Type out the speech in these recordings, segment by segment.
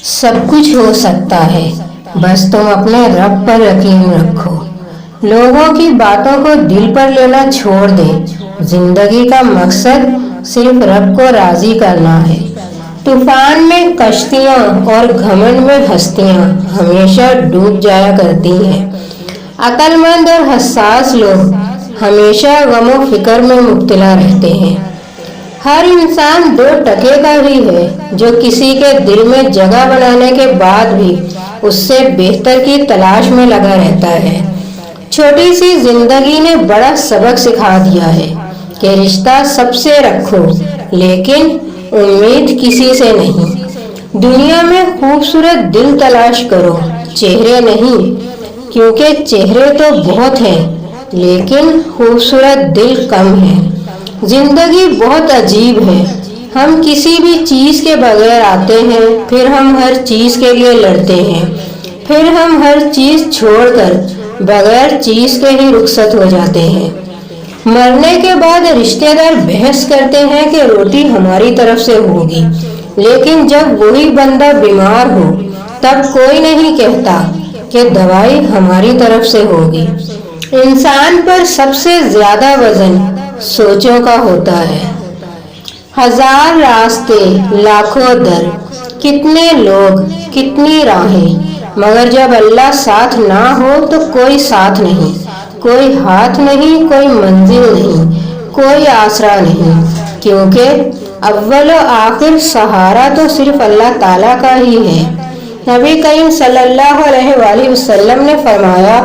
सब कुछ हो सकता है, बस तुम अपने रब पर यकीन रखो। लोगों की बातों को दिल पर लेना छोड़ दे। जिंदगी का मकसद सिर्फ रब को राजी करना है। तूफान में कश्तियां और घमंड में हस्तियां हमेशा डूब जाया करती हैं। अक्लमंद और हसास लोग हमेशा गमो फिक्र में मुब्तला रहते हैं। हर इंसान दो टके का ही है जो किसी के दिल में जगह बनाने के बाद भी उससे बेहतर की तलाश में लगा रहता है। छोटी सी जिंदगी ने बड़ा सबक सिखा दिया है कि रिश्ता सबसे रखो, लेकिन उम्मीद किसी से नहीं। दुनिया में खूबसूरत दिल तलाश करो, चेहरे नहीं, क्योंकि चेहरे तो बहुत हैं, लेकिन खूबसूरत दिल कम है। जिंदगी बहुत अजीब है। हम किसी भी चीज के बगैर आते हैं, फिर हम हर चीज के लिए लड़ते हैं, फिर हम हर चीज छोड़कर बगैर चीज के ही रुखसत हो जाते हैं। मरने के बाद रिश्तेदार बहस करते हैं कि रोटी हमारी तरफ से होगी, लेकिन जब वही बंदा बीमार हो तब कोई नहीं कहता कि दवाई हमारी तरफ से होगी। इंसान पर सबसे ज्यादा वजन सोचों का होता है। हजार रास्ते, लाखों दर, कितने लोग, कितनी राहें, मगर जब अल्लाह साथ ना हो तो कोई साथ नहीं, कोई हाथ नहीं, कोई मंजिल नहीं, कोई आसरा नहीं, क्योंकि अव्वल और आखिर सहारा तो सिर्फ अल्लाह ताला का ही है। नबी करीम सल्लल्लाहु अलैहि वसल्लम ने फरमाया,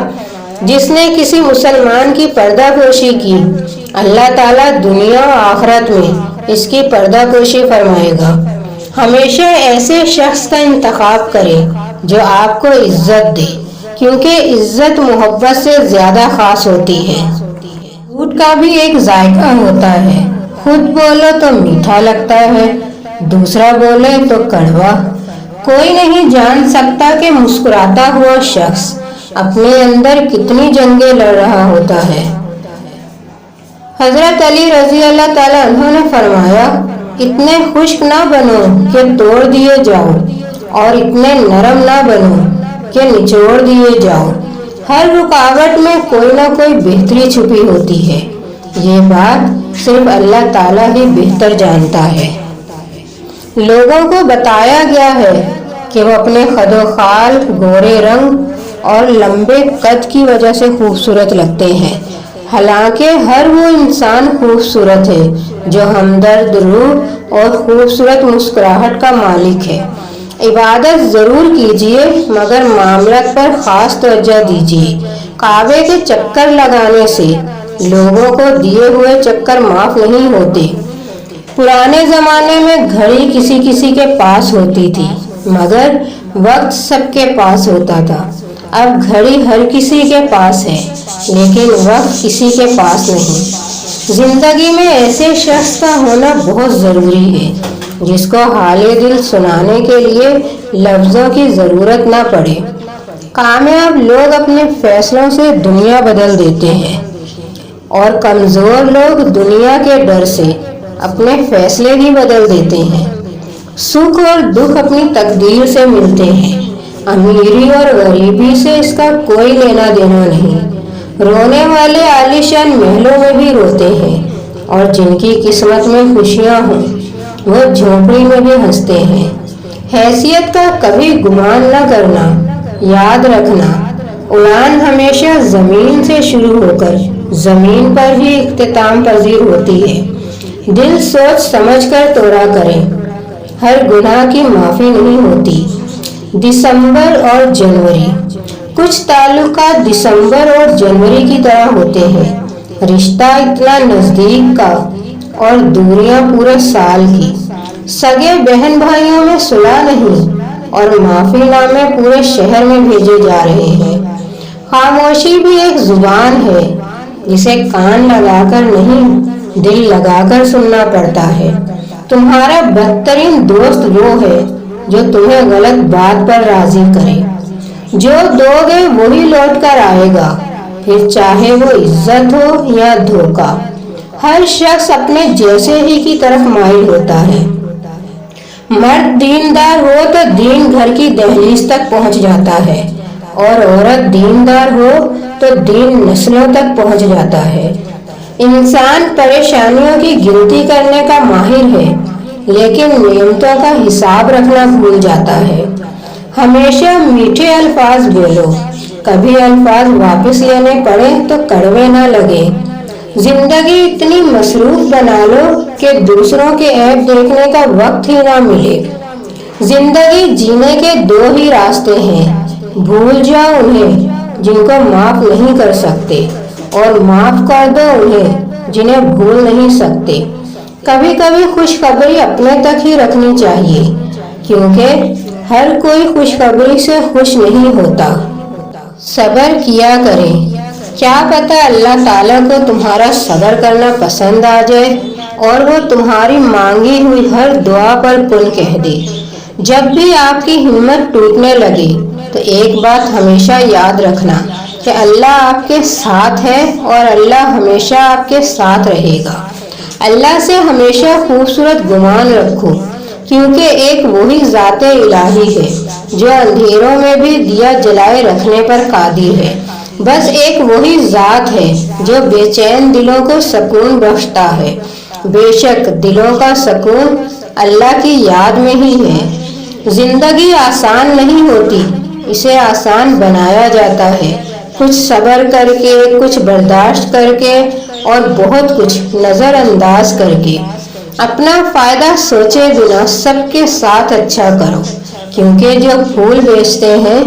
जिसने किसी मुसलमान की पर्दापोशी की, अल्लाह ताला दुनिया और आखिरत में इसकी पर्दापोशी फरमाएगा। हमेशा ऐसे शख्स का इंतखाब करें जो आपको इज्जत दे, क्योंकि इज्जत मोहब्बत से ज्यादा खास होती है। झूठ का भी एक जायका होता है। खुद बोलो तो मीठा लगता है, दूसरा बोले तो कड़वा। कोई नहीं जान सकता कि मुस्कुराता हुआ शख्स अपने अंदर कितनी जंगें लड़ रहा होता है। हजरत अली रजी अल्लाह ताला अन्हु ने फरमाया, इतने खुश्क ना बनो कि तोड़ दिए जाओ, और इतने नरम ना बनो कि निचोड़ दिए जाओ। हर रुकावट में कोई ना कोई बेहतरी छुपी होती है। ये बात सिर्फ अल्लाह ताला ही बेहतर जानता है। लोगों को बताया गया है कि वो अपने खदोखाल, गोरे रंग और लंबे कद की वजह से खूबसूरत लगते हैं। हालांकि हर वो इंसान खूबसूरत है जो हमदर्द रूह और खूबसूरत मुस्कुराहट का मालिक है। इबादत जरूर कीजिए, मगर मामलत पर खास तवज्जो दीजिए। काबे के चक्कर लगाने से लोगों को दिए हुए चक्कर माफ नहीं होते। पुराने जमाने में घड़ी किसी किसी के पास होती थी, मगर वक्त सबके पास होता था। अब घड़ी हर किसी के पास है, लेकिन वक्त किसी के पास नहीं। जिंदगी में ऐसे शख्स का होना बहुत जरूरी है जिसको हाले दिल सुनाने के लिए लफ्जों की जरूरत ना पड़े। कामयाब लोग अपने फैसलों से दुनिया बदल देते हैं, और कमजोर लोग दुनिया के डर से अपने फैसले भी बदल देते हैं। सुख और दुख अपनी तकदीर से मिलते हैं। अमीरी और गरीबी से इसका कोई लेना देना नहीं। रोने वाले आलीशान महलों में भी रोते हैं, और जिनकी किस्मत में खुशियां हों वो झोपड़ी में भी हंसते हैं। हैसियत का कभी गुमान न करना। याद रखना, उड़ान हमेशा जमीन से शुरू होकर जमीन पर ही इख्तिताम पजीर होती है। दिल सोच समझ कर तोड़ा करें। हर गुनाह की माफी नहीं होती। दिसंबर और जनवरी, कुछ ताल्लुकात दिसंबर और जनवरी की तरह होते हैं। रिश्ता इतना नजदीक का और दूरियां पूरे साल की। सगे बहन भाइयों में सुलह नहीं, और माफीनामे पूरे शहर में भेजे जा रहे हैं। खामोशी भी एक जुबान है जिसे कान लगाकर नहीं, दिल लगाकर सुनना पड़ता है। तुम्हारा बदतरीन दोस्त वो है जो तुम्हें गलत बात पर राजी करे। जो दोगे वही लौट कर आएगा, फिर चाहे वो इज्जत हो या धोखा। हर शख्स अपने जैसे ही की तरफ माइल होता है। مرد دیندار ہو تو دین گھر کی دہلیز تک پہنچ جاتا ہے اور عورت دیندار ہو تو دین نسلوں تک پہنچ جاتا ہے۔ انسان پریشانیوں کی گنتی کرنے کا ماہر ہے لیکن نعمتوں کا حساب رکھنا بھول جاتا ہے۔ ہمیشہ میٹھے الفاظ بولو، کبھی الفاظ واپس لینے پڑے تو کڑوے نہ لگے۔ زندگی اتنی مصروف بنا لو کہ دوسروں کے عیب دیکھنے کا وقت ہی نہ ملے۔ زندگی جینے کے دو ہی راستے ہیں، بھول جاؤ انہیں جن کو معاف نہیں کر سکتے اور معاف کر دو انہیں جنہیں بھول نہیں سکتے۔ کبھی کبھی خوشخبری اپنے تک ہی رکھنی چاہیے کیونکہ ہر کوئی خوشخبری سے خوش نہیں ہوتا۔ صبر کیا کریں، کیا پتہ اللہ تعالیٰ کو تمہارا صبر کرنا پسند آ جائے اور وہ تمہاری مانگی ہوئی ہر دعا پر کن کہہ دے۔ جب بھی آپ کی ہمت ٹوٹنے لگے تو ایک بات ہمیشہ یاد رکھنا کہ اللہ آپ کے ساتھ ہے اور اللہ ہمیشہ آپ کے ساتھ رہے گا۔ اللہ سے ہمیشہ خوبصورت گمان رکھو کیونکہ ایک وہی ذات الہی ہے جو اندھیروں میں بھی دیا جلائے رکھنے پر قادر ہے۔ بس ایک وہی ذات ہے جو بے چین دلوں کو سکون بخشتا ہے۔ بے شک دلوں کا سکون اللہ کی یاد میں ہی ہے۔ زندگی آسان نہیں ہوتی، اسے آسان بنایا جاتا ہے، کچھ صبر کر کے، کچھ برداشت کر کے اور بہت کچھ نظر انداز کر کے۔ اپنا فائدہ سوچے بنا سب کے ساتھ اچھا کرو کیونکہ جو پھول بیچتے ہیں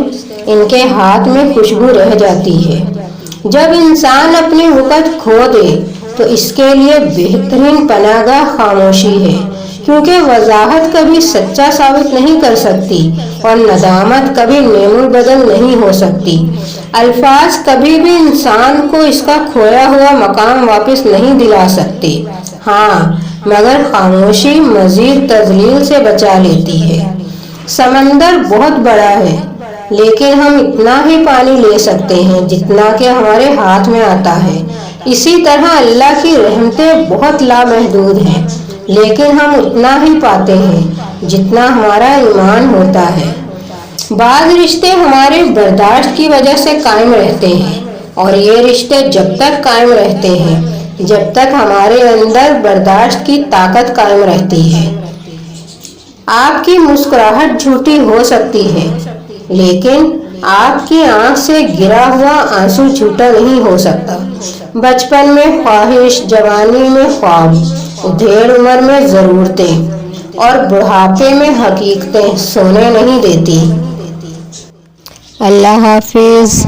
ان کے ہاتھ میں خوشبو رہ جاتی ہے۔ جب انسان اپنی وقت کھو دے تو اس کے لیے بہترین پناہ گاہ خاموشی ہے کیونکہ وضاحت کبھی سچا ثابت نہیں کر سکتی اور ندامت کبھی نعم البدل نہیں ہو سکتی۔ الفاظ کبھی بھی انسان کو اس کا کھویا ہوا مقام واپس نہیں دلا سکتے، ہاں مگر خاموشی مزید تذلیل سے بچا لیتی ہے۔ سمندر بہت بڑا ہے لیکن ہم اتنا ہی پانی لے سکتے ہیں جتنا کہ ہمارے ہاتھ میں آتا ہے۔ اسی طرح اللہ کی رحمتیں بہت لامحدود ہیں لیکن ہم اتنا ہی پاتے ہیں جتنا ہمارا ایمان ہوتا ہے۔ بعض رشتے ہمارے برداشت کی وجہ سے قائم رہتے ہیں اور یہ رشتے جب تک قائم رہتے ہیں جب تک ہمارے اندر برداشت کی طاقت قائم رہتی ہے۔ آپ کی مسکراہٹ جھوٹی ہو سکتی ہے لیکن آپ کی آنکھ سے گرا ہوا آنسو جھوٹا نہیں ہو سکتا۔ بچپن میں خواہش، جوانی میں خواب، ادھیڑ عمر میں ضرورتیں اور بڑھاپے میں حقیقتیں سونے نہیں دیتی۔ اللہ حافظ۔